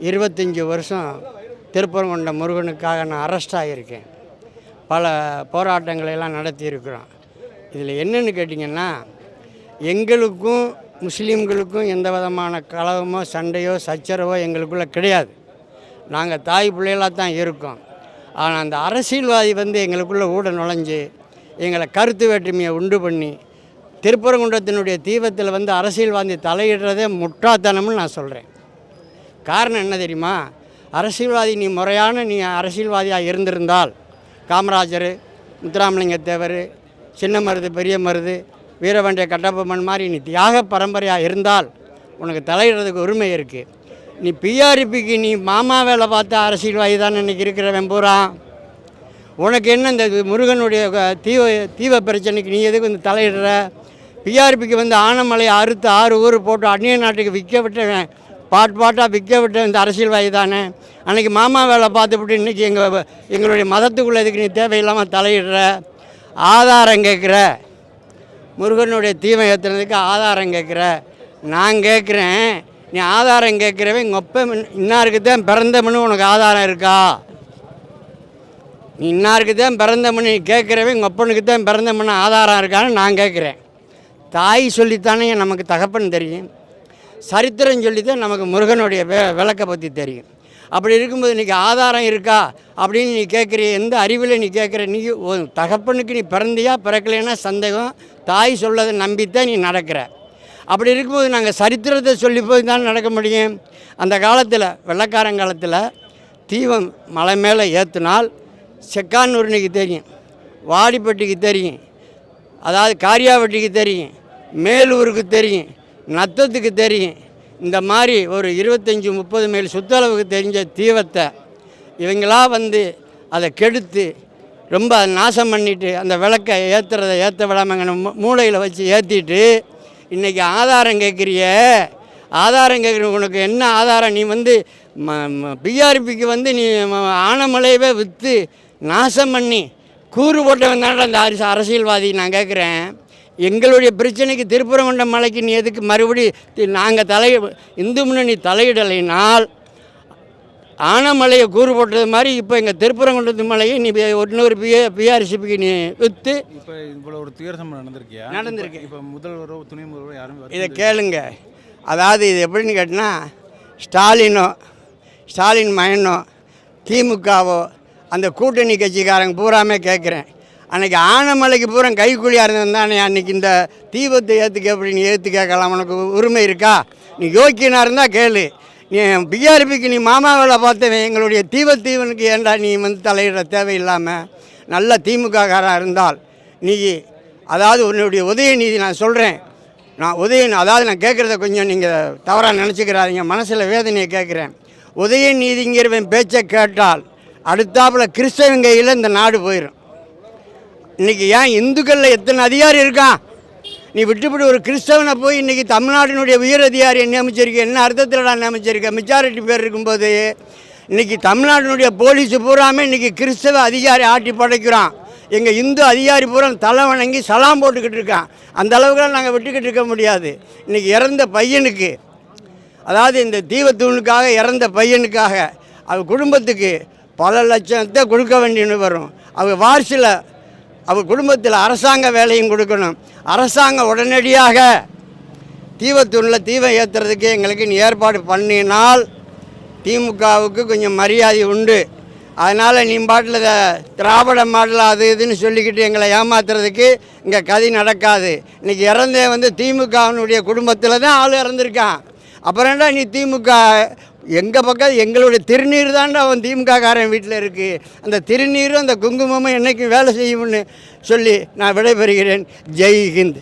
25 வருஷம் திருப்பரங்குன்றம் முருகனுக்காக நான் அரெஸ்ட் ஆகியிருக்கேன். பல போராட்டங்களை எல்லாம் நடத்தியிருக்கிறோம். இதில் என்னென்னு கேட்டிங்கன்னா, எங்களுக்கும் முஸ்லீம்களுக்கும் எந்த விதமான கலவமோ சண்டையோ சச்சரவோ எங்களுக்குள்ளே கிடையாது. நாங்கள் தாய் பிள்ளைகளாக தான் இருக்கோம். ஆனால் அந்த அரசியல்வாதி எங்களுக்குள்ளே நுழைஞ்சு எங்களை கருத்து வேற்றுமையை உண்டு பண்ணி திருப்பரங்குன்றத்தினுடைய தீபத்தில் அரசியல்வாதி தலையிடுறதே முட்டாள்தனம்னு நான் சொல்கிறேன். காரணம் என்ன தெரியுமா? அரசியல்வாதி நீ அரசியல்வாதியாக இருந்திருந்தால் காமராஜர், முத்துராமலிங்க தேவர், சின்ன மருது, பெரிய மருது, வீரபாண்டிய கட்டபொம்மன் மாதிரி நீ தியாக பரம்பரையாக இருந்தால் உனக்கு தலையிடுறதுக்கு உரிமை இருக்குது. நீ பிஆர்பிக்கு நீ மாமா வேலை பார்த்த அரசியல்வாதி தான் இன்றைக்கி இருக்கிறவன் பூரா. உனக்கு என்ன இந்த முருகனுடைய தீவ பிரச்சனைக்கு நீ எதுக்கு தலையிடுற? பிஆர்பிக்கு ஆனமலை அறுத்து 6 ஊர் போட்டு அந்நிய நாட்டுக்கு விற்க விட்டவன், பாட்டாக விற்க விட்ட இந்த அரசியல்வாதி தானே. அன்றைக்கி மாமா வேலை பார்த்துவிட்டு இன்றைக்கி எங்களுடைய மதத்துக்குள்ளே இதுக்கு நீ தேவையில்லாமல் தலையிடுற. ஆதாரம் கேட்குற, முருகனுடைய தீவம் ஏற்றுனதுக்கு ஆதாரம் கேட்குற. நான் கேட்குறேன், நீ ஆதாரம் கேட்குறவன் எங்கள் ஒப்ப இன்னாருக்கு தான் பிறந்தமனு உனக்கு ஆதாரம் இருக்கா? நீ இன்னாருக்கு தான் பிறந்தமனு நீ கேட்குறவன் எங்கள் ஒப்பனுக்கு தான் பிறந்தமனு ஆதாரம் இருக்கான்னு நான் கேட்குறேன். தாய் சொல்லித்தானே நமக்கு தகப்பன் தெரியும், சரித்திரம் சொல்லி தான் நமக்கு முருகனுடைய விளக்கை பற்றி தெரியும். அப்படி இருக்கும்போது இன்றைக்கி ஆதாரம் இருக்கா அப்படின்னு நீ கேட்குற. எந்த அறிவில் நீ கேட்குற? நீ தகப்பனுக்கு நீ பிறந்தியா பிறக்கலைன்னா சந்தேகம், தாய் சொல்லதை நம்பித்தான் நீ நடக்கிற. அப்படி இருக்கும்போது நாங்கள் சரித்திரத்தை சொல்லி போய் தான் நடக்க முடியும். அந்த காலத்தில் வெள்ளைக்காரங்காலத்தில் தீபம் மலை மேலே ஏற்றினால் செக்கானூர்னிக்கு தெரியும், வாடிப்பட்டிக்கு தெரியும், அதாவது காரியாவட்டிக்கு தெரியும், மேலூருக்கு தெரியும், நத்தத்துக்கு தெரியும். இந்த மாதிரி ஒரு 25-30 மைல் சுற்றளவுக்கு தெரிஞ்ச தீவத்தை இவங்களா அதை கெடுத்து ரொம்ப நாசம் பண்ணிவிட்டு அந்த விளக்கை ஏற்ற விடாமங்க மூளையில் வச்சு ஏற்றிட்டு இன்றைக்கி ஆதாரம் கேட்குறிய. ஆதாரம் கேட்குற உனக்கு என்ன ஆதாரம்? நீ பிஆர்பிக்கு நீ ஆனமலையவே விற்று நாசம் பண்ணி கூறு போட்டவன் தானே அந்த அரசியல்வாதி. நான் கேட்குறேன், எங்களுடைய பிரச்சனைக்கு திருப்பரங்குன்றம் மலைக்கு நீ எதுக்கு மறுபடி நாங்கள் இந்து முன்னணி தலையிடலைனால் ஆனமலையை கூறு போட்டது மாதிரி இப்போ எங்கள் திருப்பரங்குன்றத்து மலையை நீ இன்னொரு பிஆர்சிபிக்கு நீ விற்று இப்போ இவ்வளோ ஒரு தீவிரம் நடந்திருக்கியா? நடந்திருக்கு. இப்போ முதல்வரோ துணை முதல்வரோ யாரும் இதை கேளுங்க. அதாவது இது எப்படின்னு கேட்டால், ஸ்டாலின் மகனோ திமுகவோ அந்த கூட்டணி கட்சிக்காரங்க பூராமே கேட்குறேன், அன்றைக்கி ஆனமலைக்கு பூரா கைக்கூலியாக இருந்ததுதானே அன்றைக்கி இந்த தீபத்தை ஏற்றுக்க எப்படி நீ ஏற்று கேட்கலாம்? உனக்கு உரிமை இருக்கா? நீ யோக்கியனாக இருந்தால் கேளு. நீ பிஆர்பிக்கு நீ மாமா வேலை பார்த்தவன் எங்களுடைய தீவனுக்கு ஏண்டா நீ தலையிட தேவையில்லாமல்? நல்ல திமுககாராக இருந்தால் நீ அதாவது உன்னுடைய உதயநிதி நான் சொல்கிறேன், அதாவது நான் கேட்குறத கொஞ்சம் நீங்கள் தவறாக நினச்சிக்கிறாதீங்க, மனசில் வேதனையை கேட்குறேன். உதயநிதிங்கிறவன் பேச்சை கேட்டால் அடுத்தாப்பில் கிறிஸ்தவன் கையில் இந்த நாடு போயிடும். இன்றைக்கி ஏன் இந்துக்களில் எத்தனை அதிகாரி இருக்கான்? நீ விட்டுப்பட்டு ஒரு கிறிஸ்தவனை போய் இன்றைக்கி தமிழ்நாட்டினுடைய உயர் அதிகாரியை நியமிச்சிருக்க. என்ன அர்த்தத்தில் நான் நியமிச்சிருக்க? மெஜாரிட்டி பேர் இருக்கும்போது இன்றைக்கி தமிழ்நாட்டினுடைய போலீஸு பூராமே இன்றைக்கி கிறிஸ்தவ அதிகாரி ஆட்டி படைக்கிறான். எங்கள் இந்து அதிகாரி பூரா தலை வணங்கி சலாம் போட்டுக்கிட்டு இருக்கான். அந்த அளவுக்குலாம் நாங்கள் விட்டுக்கிட்டு இருக்க முடியாது. இன்றைக்கி இறந்த பையனுக்கு, அதாவது இந்த தீபத்தூணுக்காக இறந்த பையனுக்காக அவள் குடும்பத்துக்கு பல லட்சத்தை கொடுக்க வேண்டியது வரும். அவங்க வாரிசில் அவள் குடும்பத்தில் அரசாங்க வேலையும் கொடுக்கணும். அரசாங்கம் உடனடியாக தீபத்தூணில் தீபம் ஏற்றுறதுக்கு எங்களுக்கு நீ ஏற்பாடு பண்ணினால் திமுகவுக்கு கொஞ்சம் மரியாதை உண்டு. அதனால் நீ பாட்டில் திராவிட மாடல் அது இதுன்னு சொல்லிக்கிட்டு எங்களை ஏமாத்துறதுக்கு இங்கே கதி நடக்காது. இன்றைக்கி இறந்தே திமுகவினுடைய குடும்பத்தில் தான் ஆள் இறந்துருக்கான். அப்புறம்டா நீ திமுக எங்கள் பக்கம் எங்களுடைய திருநீர் தான்டா அவன் திமுககாரன் வீட்டில் இருக்குது. அந்த திருநீரும் அந்த குங்குமமும் என்றைக்கும் வேலை செய்யும்னு சொல்லி நான் விடைபெறுகிறேன். ஜெய் ஹிந்த்.